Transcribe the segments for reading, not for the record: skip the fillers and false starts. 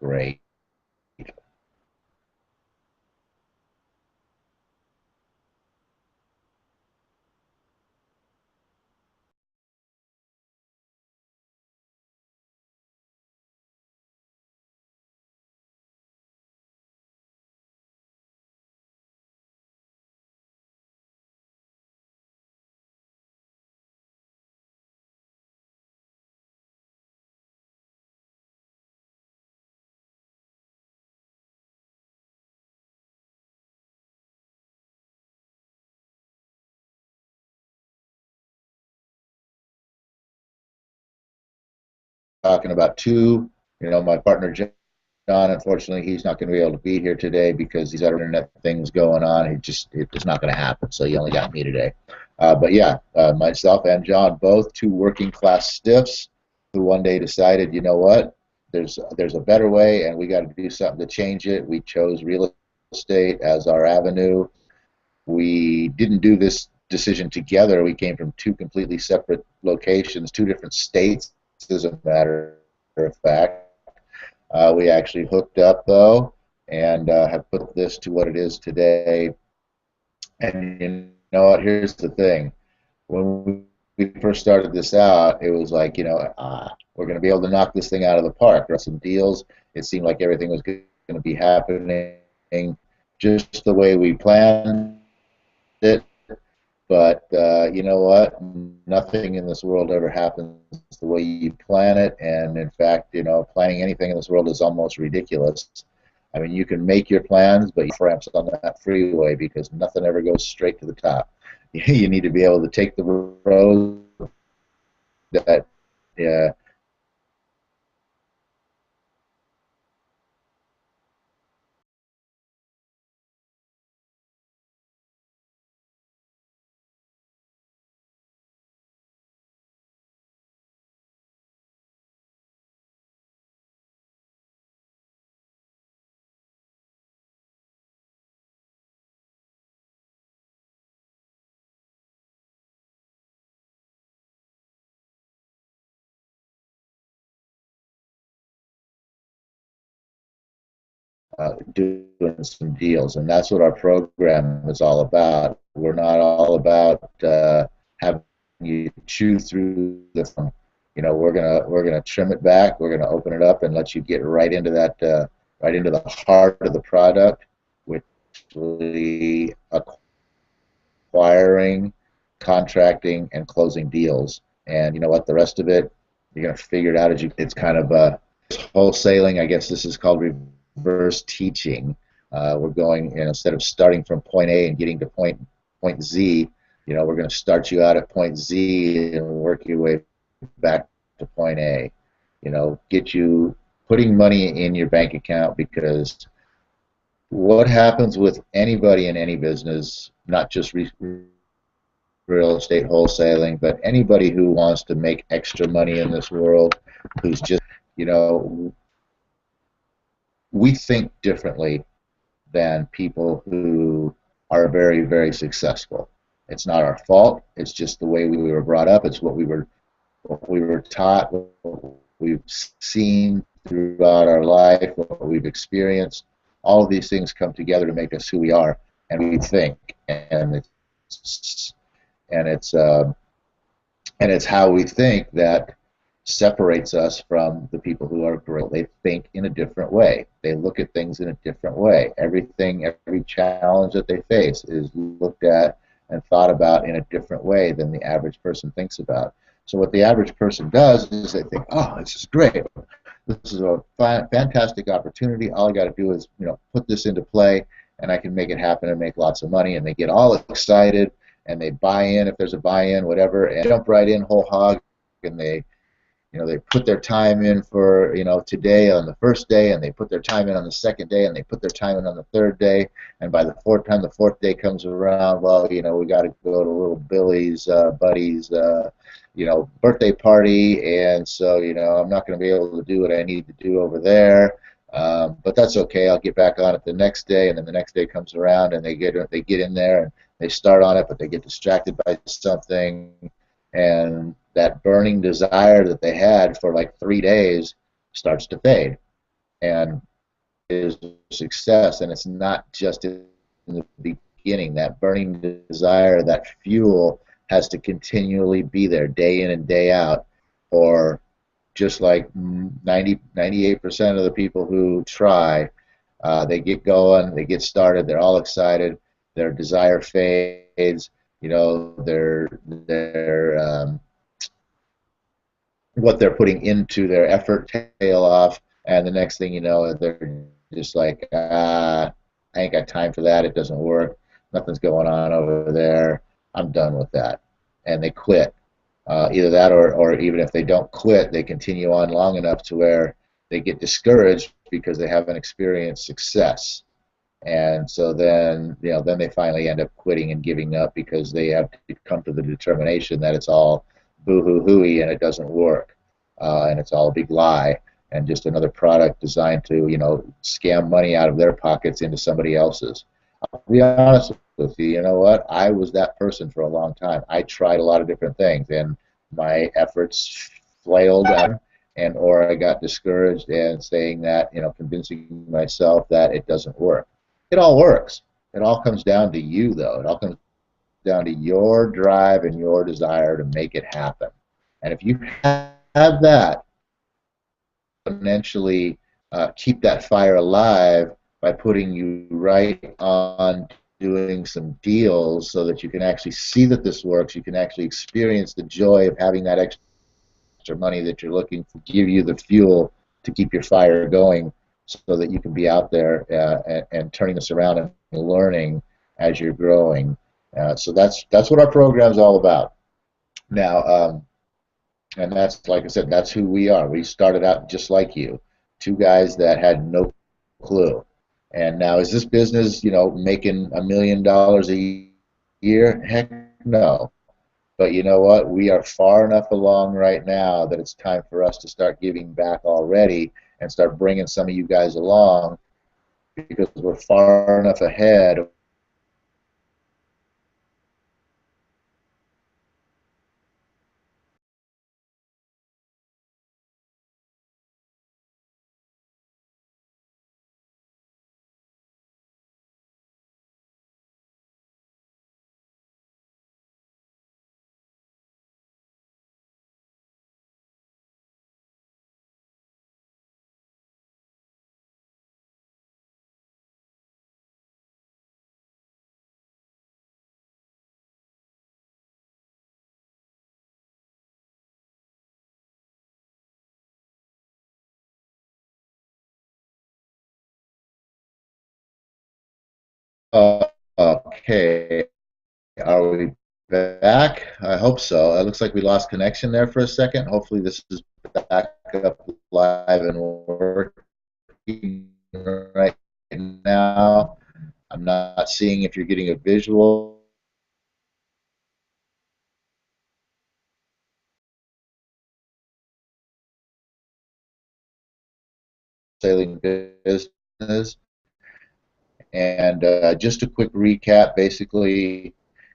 great. Talking about two, my partner John, unfortunately, he's not going to be able to be here today because he's got internet things going on. It's not going to happen. So he only got me today. But yeah, myself and John, both two working class stiffs who one day decided, you know what, there's a better way, and we got to do something to change it. We chose real estate as our avenue. We didn't do this decision together. We came from two completely separate locations, two different states, as a matter of fact. We actually hooked up, though, and have put this to what it is today. And you know what? Here's the thing. When we first started this out, it was like, we're going to be able to knock this thing out of the park. There were some deals. It seemed like everything was going to be happening just the way we planned it. But you know what? Nothing in this world ever happens the way you plan it. And in fact, planning anything in this world is almost ridiculous. I mean, you can make your plans, but you ramps on that freeway because nothing ever goes straight to the top. You need to be able to take the road that uh, doing some deals, and that's what our program is all about. We're not all about having you chew through the. We're gonna trim it back. We're gonna open it up and let you get right into that, right into the heart of the product, which is acquiring, contracting, and closing deals. And you know what? The rest of it, you're gonna figure it out as you. It's kind of wholesaling. I guess this is called reverse teaching. We're going, instead of starting from point A and getting to point Z, we're going to start you out at point Z and work your way back to point A. Get you putting money in your bank account, because what happens with anybody in any business, not just real estate wholesaling, but anybody who wants to make extra money in this world, who's just, you know, we think differently than people who are very, very successful. It's not our fault. It's just the way we were brought up. It's what we were taught, what we've seen throughout our life, what we've experienced. All of these things come together to make us who we are, and we think, it's and it's uh, and it's how we think that separates us from the people who are great. They think in a different way. They look at things in a different way. Every challenge that they face is looked at and thought about in a different way than the average person thinks about. So what the average person does is they think, oh, this is great. This is a fantastic opportunity. All I got to do is, put this into play, and I can make it happen and make lots of money. And they get all excited, and they buy in if there's a buy-in, whatever, and jump right in whole hog, and they put their time in for, today on the first day, and they put their time in on the second day, and they put their time in on the third day, and by the fourth time the fourth day comes around, well, we got to go to little Billy's buddy's, birthday party, and so, I'm not going to be able to do what I need to do over there, but that's okay. I'll get back on it the next day, and then the next day comes around, and they get in there, and they start on it, but they get distracted by something, and that burning desire that they had for like 3 days starts to fade. and is success. And it's not just in the beginning. That burning desire, that fuel has to continually be there day in and day out, or just like 98% of the people who try, they get going, they get started, they're all excited, their desire fades, their what they're putting into their effort tail off, and the next thing you know, they're just like, I ain't got time for that. It doesn't work. Nothing's going on over there. I'm done with that, and they quit. Either that, or even if they don't quit, they continue on long enough to where they get discouraged because they haven't experienced success. And so then they finally end up quitting and giving up because they have to come to the determination that it's all boo-hoo-hooey and it doesn't work, and it's all a big lie and just another product designed to scam money out of their pockets into somebody else's. I'll be honest with you. You know what? I was that person for a long time. I tried a lot of different things, and my efforts flailed, and or I got discouraged and saying that, convincing myself that it doesn't work. It all works. It all comes down to you, though. It all comes down to your drive and your desire to make it happen. And if you have that, exponentially keep that fire alive by putting you right on doing some deals so that you can actually see that this works. You can actually experience the joy of having that extra money that you're looking for, give you the fuel to keep your fire going so that you can be out there and turning this around and learning as you're growing. So that's what our program is all about. Now, and that's, like I said, that's who we are. We started out just like you, two guys that had no clue. And now, is this business, making $1 million a year? Heck no. But you know what? We are far enough along right now that it's time for us to start giving back already and start bringing some of you guys along, because we're far enough ahead of okay. Are we back? I hope so. It looks like we lost connection there for a second. Hopefully this is back up live and working right now. I'm not seeing if you're getting a visual. Sailing business. And just a quick recap, basically,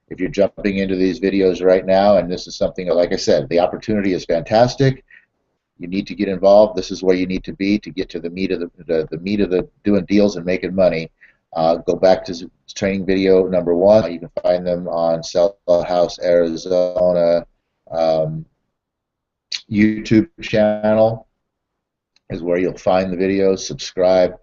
if you're jumping into these videos right now, and this is something that, like I said, the opportunity is fantastic. You need to get involved. This is where you need to be to get to the meat of the meat of the doing deals and making money. Go back to training video number 1. You can find them on SellaHouse Arizona YouTube channel is where you'll find the videos. Subscribe,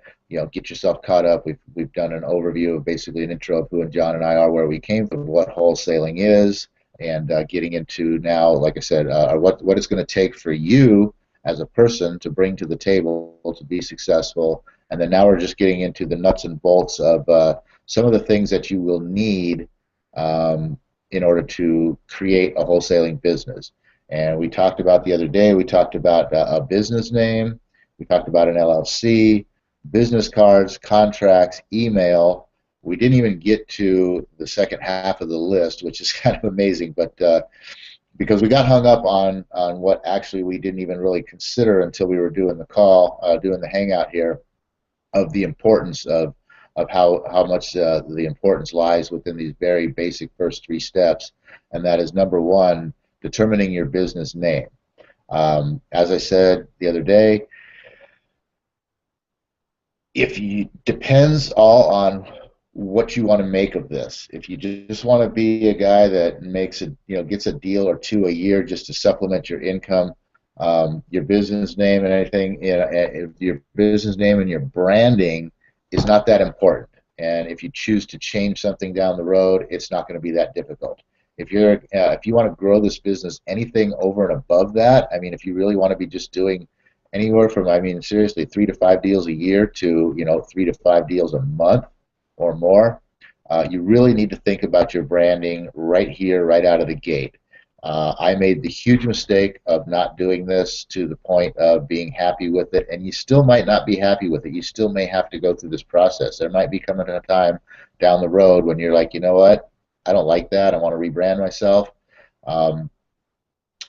get yourself caught up. We've done an overview of basically an intro of who and John and I are, where we came from, what wholesaling is, and getting into now, like I said, what it's going to take for you as a person to bring to the table to be successful. And then now we're just getting into the nuts and bolts of some of the things that you will need in order to create a wholesaling business. And we talked about the other day, we talked about a business name, we talked about an LLC, business cards, contracts, email. We didn't even get to the second half of the list, which is kind of amazing, but because we got hung up on what actually we didn't even really consider until we were doing the call, doing the hangout here, of the importance of how much the importance lies within these very basic first 3 steps, and that is, number 1, determining your business name. As I said the other day, if you depends all on what you want to make of this. If you just want to be a guy that makes a gets a deal or two a year just to supplement your income, your business name and anything, your business name and your branding is not that important. And if you choose to change something down the road, it's not going to be that difficult. If you want to grow this business, anything over and above that, I mean, if you really want to be just doing anywhere from, I mean, seriously, 3 to 5 deals a year to 3 to 5 deals a month or more, you really need to think about your branding right here, right out of the gate. I made the huge mistake of not doing this to the point of being happy with it, and you still might not be happy with it. You still may have to go through this process. There might be coming a time down the road when you're like, you know what, I don't like that. I want to rebrand myself. Um,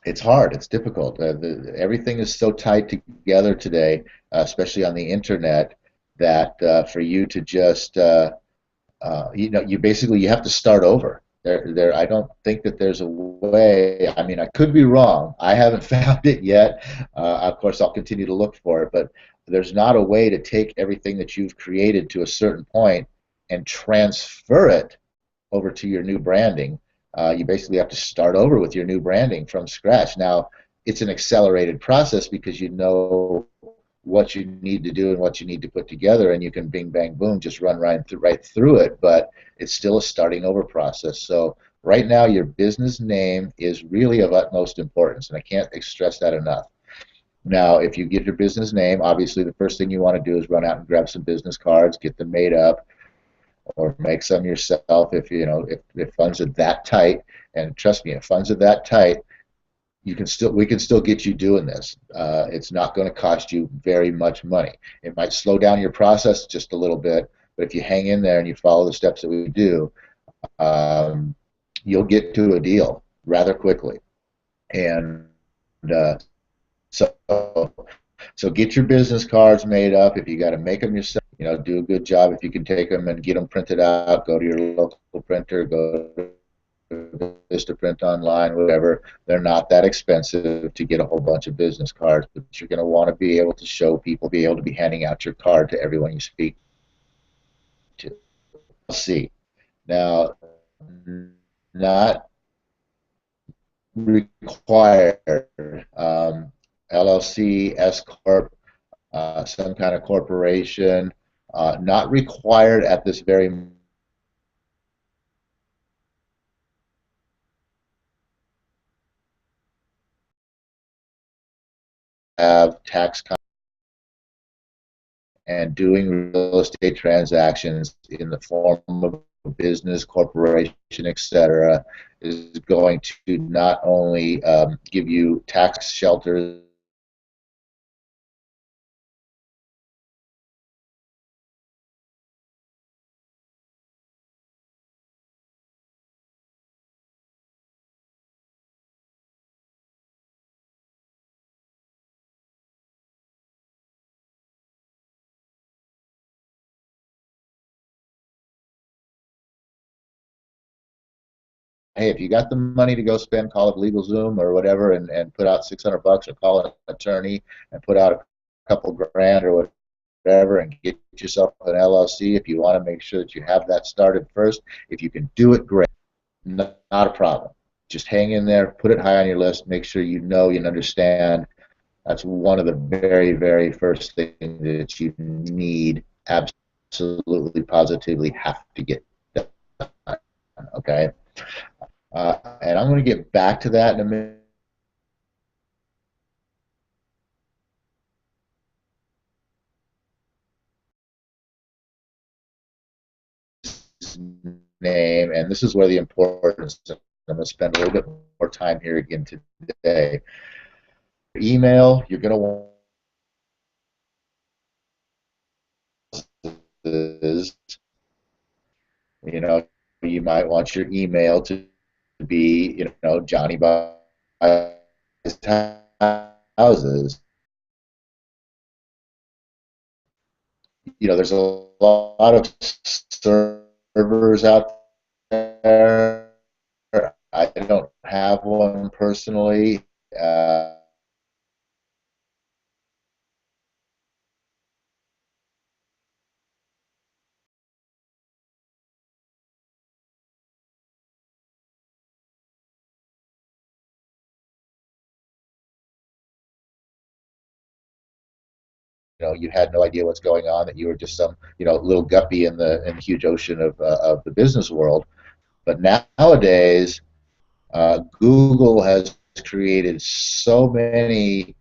it's hard. It's difficult. Everything is so tied together today, especially on the internet, that for you to just you basically you have to start over. I don't think that there's a way. I mean, I could be wrong. I haven't found it yet. Of course, I'll continue to look for it, but there's not a way to take everything that you've created to a certain point and transfer it over to your new branding. You basically have to start over with your new branding from scratch. Now, it's an accelerated process because you know what you need to do and what you need to put together, and you can bing, bang, boom, just run right through it. But it's still a starting over process. So right now, your business name is really of utmost importance, and I can't stress that enough. Now, if you get your business name, obviously the first thing you want to do is run out and grab some business cards, get them made up, or make some yourself if funds are that tight. And trust me, if funds are that tight, we can still get you doing this. It's not going to cost you very much money. It might slow down your process just a little bit, but if you hang in there and you follow the steps that we do, um, you'll get to a deal rather quickly. And uh, so so get your business cards made up. If you got to make them yourself, do a good job. If you can take them and get them printed out, go to your local printer, go to Vistaprint online, whatever. They're not that expensive to get a whole bunch of business cards, but you're going to want to be able to show people, be able to be handing out your card to everyone you speak to. See, now, not required. LLC, S corp, some kind of corporation, not required at this very have tax and doing real estate transactions in the form of a business, corporation, etc., is going to not only give you tax shelters hey, if you got the money to go spend, call it LegalZoom or whatever, and put out $600 or call an attorney and put out a couple grand or whatever and get yourself an LLC if you want to make sure that you have that started first. If you can do it, great. Not a problem. Just hang in there, put it high on your list, make sure you know and understand. That's one of the very, very first things that you need, absolutely, positively have to get done. Okay? And I'm going to get back to that in a minute. Name, and this is where the importance. I'm going to spend a little bit more time here again today. Email, you're going to want is, you know, you might want your email to be, Johnny buys houses. There's a lot of servers out there. I don't have one personally. Uh, you had no idea what's going on, that you were just some little guppy in the huge ocean of the business world. But nowadays, Google has created so many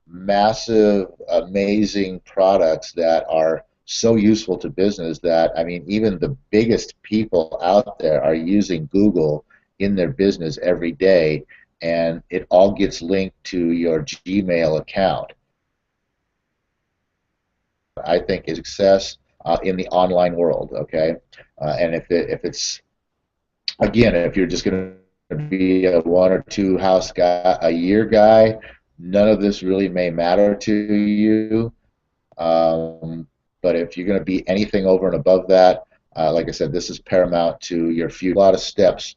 massive, amazing products that are so useful to business that, I mean, even the biggest people out there are using Google in their business every day, and it all gets linked to your Gmail account. I think is success in the online world. Okay, and if it's again, if you're just going to be a one or two house guy a year guy, none of this really may matter to you. Um, but if you're going to be anything over and above that, like I said, this is paramount to your future. A lot of steps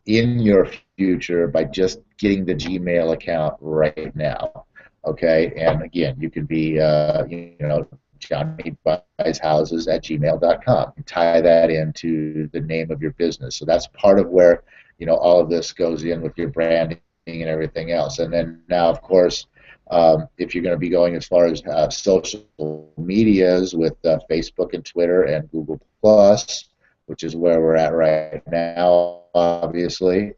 in your future by just getting the Gmail account right now. Okay, and again, you could be, Johnny buys houses at gmail.com. Tie that into the name of your business. So that's part of where, all of this goes in with your branding and everything else. And then now, of course, if you're going to be going as far as social medias with Facebook and Twitter and Google Plus, which is where we're at right now, obviously.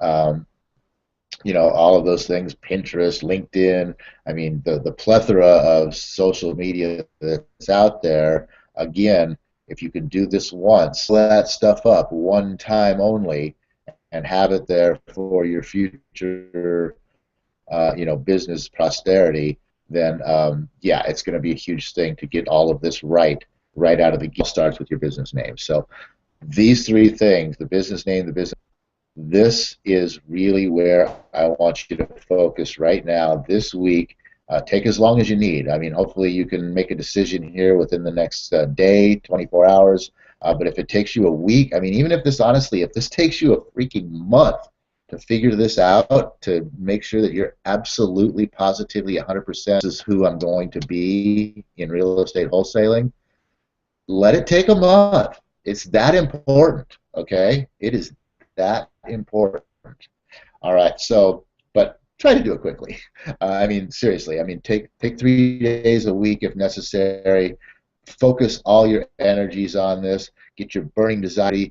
All of those things, Pinterest, LinkedIn, I mean, the plethora of social media that's out there, again, if you can do this once, set that stuff up one time only and have it there for your future, business posterity, then, yeah, it's going to be a huge thing to get all of this right out of the gate. Starts with your business name. So these three things, the business name, the business, this is really where I want you to focus right now this week. Take as long as you need. I mean, hopefully you can make a decision here within the next day, 24 hours. But if it takes you a week, I mean, even if this, honestly, if this takes you a freaking month to figure this out, to make sure that you're absolutely, positively, 100% this is who I'm going to be in real estate wholesaling, let it take a month. It's that important, okay? It is that important. All right, so, but try to do it quickly. I mean, seriously, I mean, take 3 days a week if necessary. Focus all your energies on this. Get your burning desire.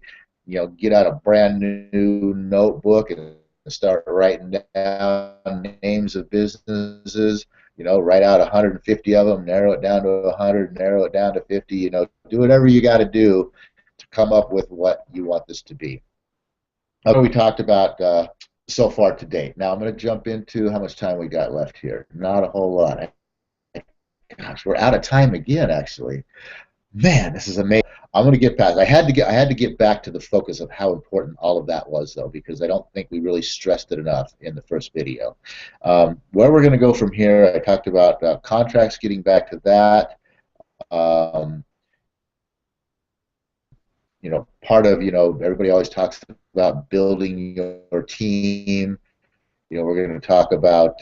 Get out a brand new notebook and start writing down names of businesses. Write out 150 of them, narrow it down to 100, narrow it down to 50. Do whatever you got to do to come up with what you want this to be. Okay, we talked about so far to date. Now I'm going to jump into how much time we got left here. Not a whole lot. Gosh, we're out of time again, actually. Man, this is amazing. I'm going to get past. I had to get back to the focus of how important all of that was, though, because I don't think we really stressed it enough in the first video. Where we're going to go from here, I talked about contracts. Getting back to that. Part of, everybody always talks about building your team. We're going to talk about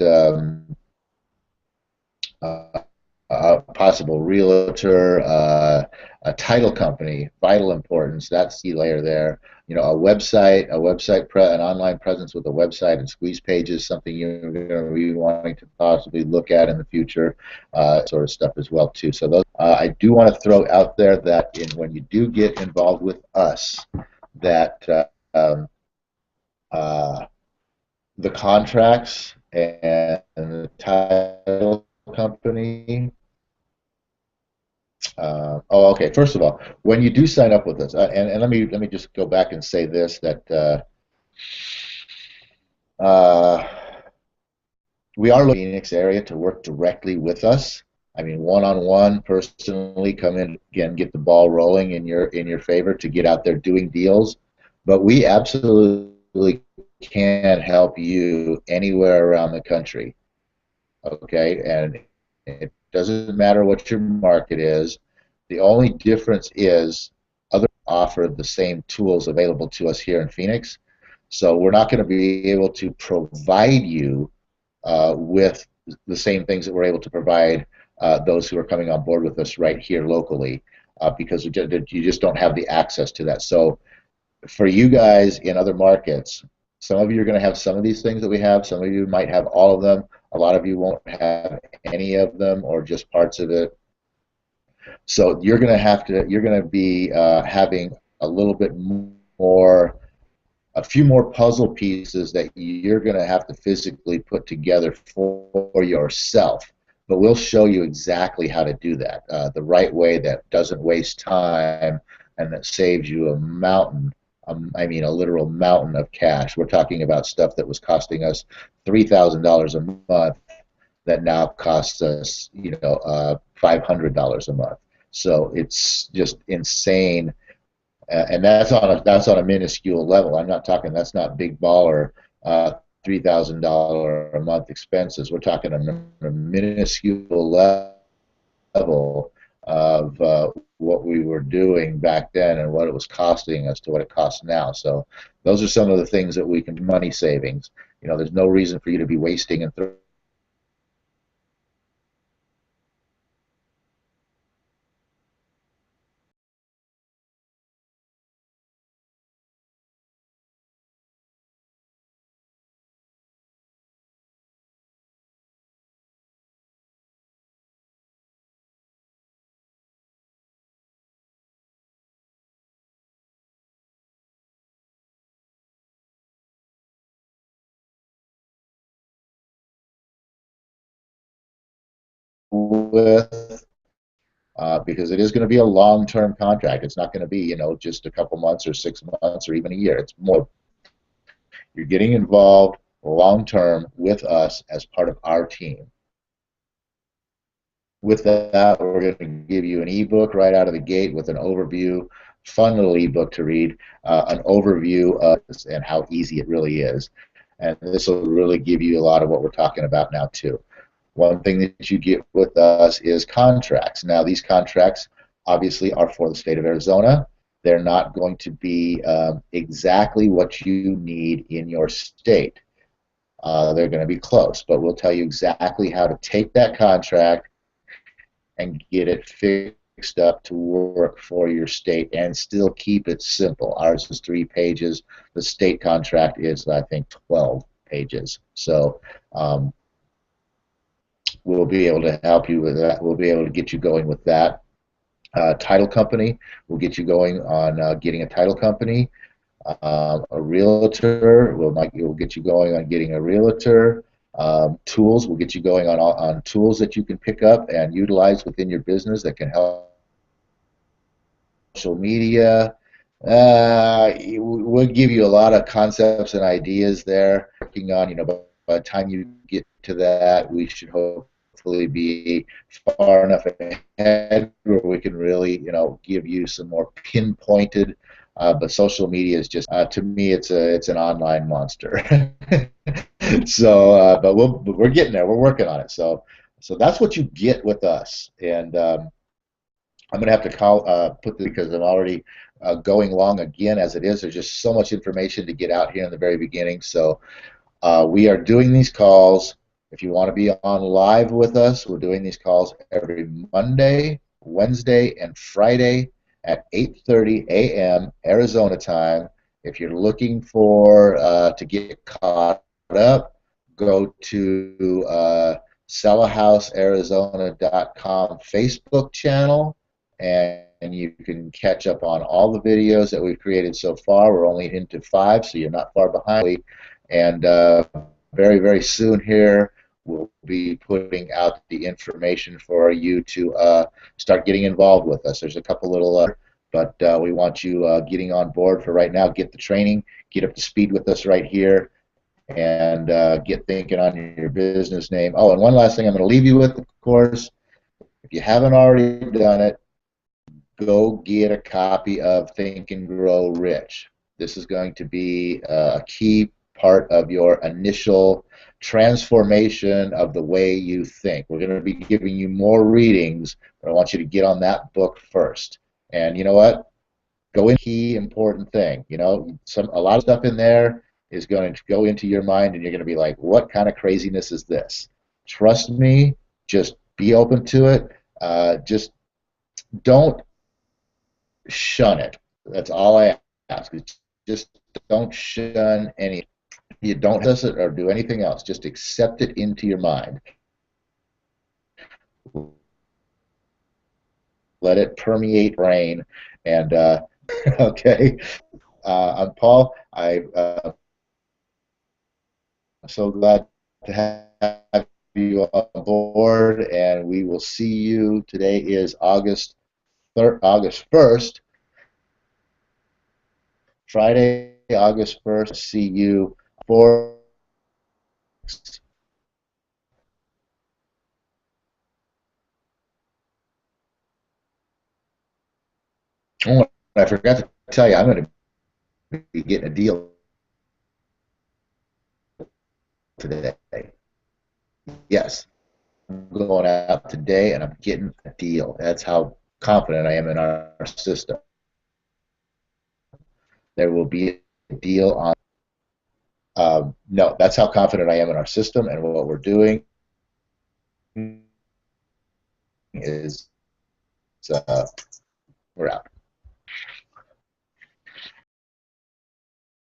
a possible realtor, a title company, vital importance. That's the layer there. A website, an online presence with a website and squeeze pages, something you're going to be wanting to possibly look at in the future, sort of stuff as well too. So those, I do want to throw out there that when you do get involved with us, that the contracts and the title company. Okay. First of all, when you do sign up with us, and let me just go back and say this, that we are in the Phoenix area to work directly with us. I mean, one-on-one, personally, come in again, get the ball rolling in your favor to get out there doing deals. But we absolutely can help you anywhere around the country. Okay, and it doesn't matter what your market is. The only difference is others offer the same tools available to us here in Phoenix. So we're not going to be able to provide you with the same things that we're able to provide those who are coming on board with us right here locally, because you just don't have the access to that. So for you guys in other markets, some of you are going to have some of these things that we have. Some of you might have all of them. A lot of you won't have any of them or just parts of it. So you're going to be having a little bit more, a few more puzzle pieces that you're going to have to physically put together for yourself. But we'll show you exactly how to do that the right way that doesn't waste time and that saves you a mountain. I mean, a literal mountain of cash. We're talking about stuff that was costing us $3,000 a month that now costs us, $500 a month. So it's just insane, and that's on a minuscule level. I'm not talking. That's not big baller. $3,000 a month expenses. We're talking a minuscule level of what we were doing back then and what it was costing us to what it costs now. So those are some of the things that we can money savings. There's no reason for you to be wasting and with because it is going to be a long-term contract. It's not going to be, just a couple months or 6 months or even a year. It's more. You're getting involved long-term with us as part of our team. With that, we're going to give you an ebook right out of the gate with an overview, fun little ebook to read, an overview of this and how easy it really is. And this will really give you a lot of what we're talking about now too. One thing that you get with us is contracts. Now, these contracts obviously are for the state of Arizona. They're not going to be exactly what you need in your state. They're going to be close, but we'll tell you exactly how to take that contract and get it fixed up to work for your state and still keep it simple. Ours is 3 pages. The state contract is, I think, 12 pages. So we'll be able to help you with that. We'll be able to get you going with that. Title company, we'll get you going on getting a title company. A realtor, we'll get you going on getting a realtor. Tools, we'll get you going on tools that you can pick up and utilize within your business that can help. Social media, we'll give you a lot of concepts and ideas there. Working on, by the time you get to that, we should hopefully be far enough ahead where we can really, give you some more pinpointed. But social media is just, to me, it's an online monster. So, but we're getting there. We're working on it. So that's what you get with us. And I'm going to have to put this because I'm already going long again as it is. There's just so much information to get out here in the very beginning. So we are doing these calls. If you want to be on live with us, we're doing these calls every Monday, Wednesday, and Friday at 8:30 a.m. Arizona time. If you're looking for to get caught up, go to SellaHouseArizona.com Facebook channel, and you can catch up on all the videos that we've created so far. We're only into 5, so you're not far behind. And very, very soon here, we'll be putting out the information for you to start getting involved with us. There's a couple little, but we want you getting on board for right now. Get the training, get up to speed with us right here, and get thinking on your business name. Oh, and one last thing I'm going to leave you with, of course, if you haven't already done it, go get a copy of Think and Grow Rich. This is going to be a key part of your initial transformation of the way you think. We're going to be giving you more readings, but I want you to get on that book first. And you know what? Go in key important thing. A lot of stuff in there is going to go into your mind, and you're going to be like, what kind of craziness is this? Trust me, just be open to it. Just don't shun it. That's all I ask. Just don't shun anything. You don't process it or do anything else. Just accept it into your mind. Let it permeate brain. And okay, I'm Paul. I'm so glad to have you on board, and we will see you. Today is August 1st, Friday, August 1st. See you for. Oh, I forgot to tell you, I'm going to be getting a deal today. Yes, I'm going out today, and I'm getting a deal. That's how confident I am in our system. There will be a deal on. No, that's how confident I am in our system, and what we're doing is we're out.